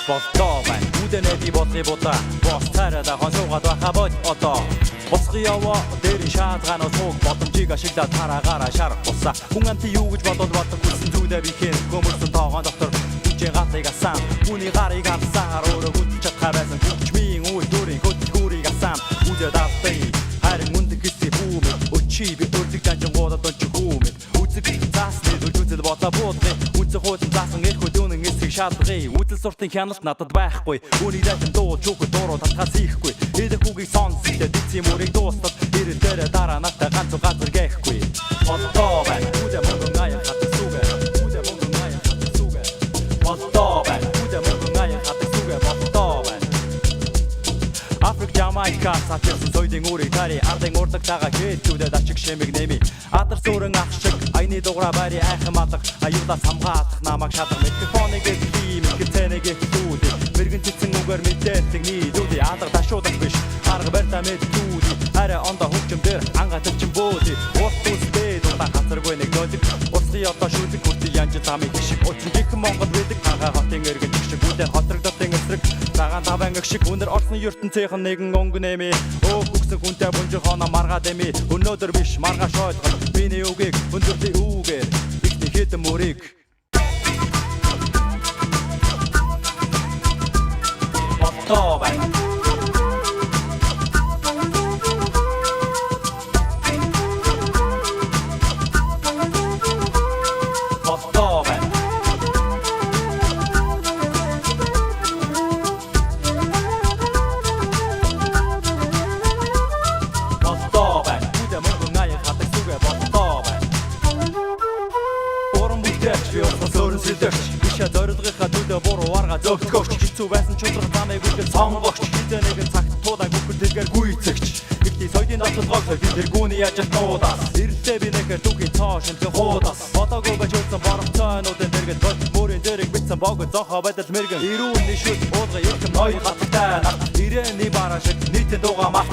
болдоо байна. Үдэнэ би бодлый будаа бос царайда хонсуугаад байхаа бод одоо босгоо яваа дээрийн шаазгаанаас хог боломжийг ашиглаад тараагаараа шар босаа хүн амт юу гэж бодоод бодог хүссэн зүйлээ би хэн көмөрсөн тоогон доктор үчи гатлыг асан хүний гарыг авсан өөрөө хүч чадхаа байсан хүчмийн үе дөрийн хөтгүүрийг асан үдэ давтай харин мундаг гэсэн бүүм өчи би өрдөг данжингуудад онч хүмэд үзэг заасны дүлжүүл бодлоо буудны үзэг хуучин заасан их хөдөөнөн эсрэг шалгыг үдэл суртын хяналт надад байхгүй үүний дэжин дуу чүхэ дуруу татгаас ихгүй эдэх үгийг сонсдээ дици мөрийг дуустал ирэлдэрэ дараа натаа ганц газар гээхгүй болдоо байна үдэ мөнгөн аяа хатсан сүгэ үдэ мөнгөн аяа хатсан сүгэ болдоо байна үдэ мөнгөн аяа хатсан сүгэ болдоо байна Африк Jamaica сатсан соёдын үрийг тари ардын урдагтайгаа хээчүүдэд ачиг шимиг нэмий адар сүрэн ах шиг айны дугра бари айхан малах аюулаас хамгаалах намайг шадаг микрофоныг эзлий микрофоныг эзлүүди мэрэгэн цэцэн үгээр мэдээлдэг нийлүүди алга ташуудаг биш арга барьтаа мэддүүди хараа ондоо хөвчмдөр ангатчин бөөди урт үстэй дутаа хацаргүй нэг нөлөг урсгий одоо шүлэг хүрти янж замыг шиг учин жихэн Монгол байдаг хага хотын эргэн шиг үдэн хотрогдсон эсрэг цагаан таван шиг өнөр орсны ертөнцийнхэн нэгэн өнгөнэми өгсөн хүнтэй бүнжи хоноо маргаад эми өнөөдөр биш маргааш ойлгол миний үгийг өндөртэй үгээр ихний хэдэн мөрийг болдоо байна болдоо байна болдоо байна үдэ мөнгөн аяа хатдаг сүгэ болдоо байна уран бүтээч би орсон сөрөн сэлдэгч бишээ зорилгынхаа төлөө буруу арга зөгтгөөч хэцүү байсан чулрах замыг үлдэл сонгогч хизээ нэгэн цагт туудаг бүхэл тэргээр гүйцэгч ихний соёдын дотлогоос би тэр гүний яжат нуудаас эрдээ би нэхэр түүхийн цоо шимтэн хуудаас одоогүй байж үлдсэн борцоонуудын дэргэд бол мөрийн дэрэг битсэн богод зохоо байдал мэргэн ирүүн нишүүл уулга ирхэм ноён хаттай нат ирээний бараа шиг нийтэн дууга мах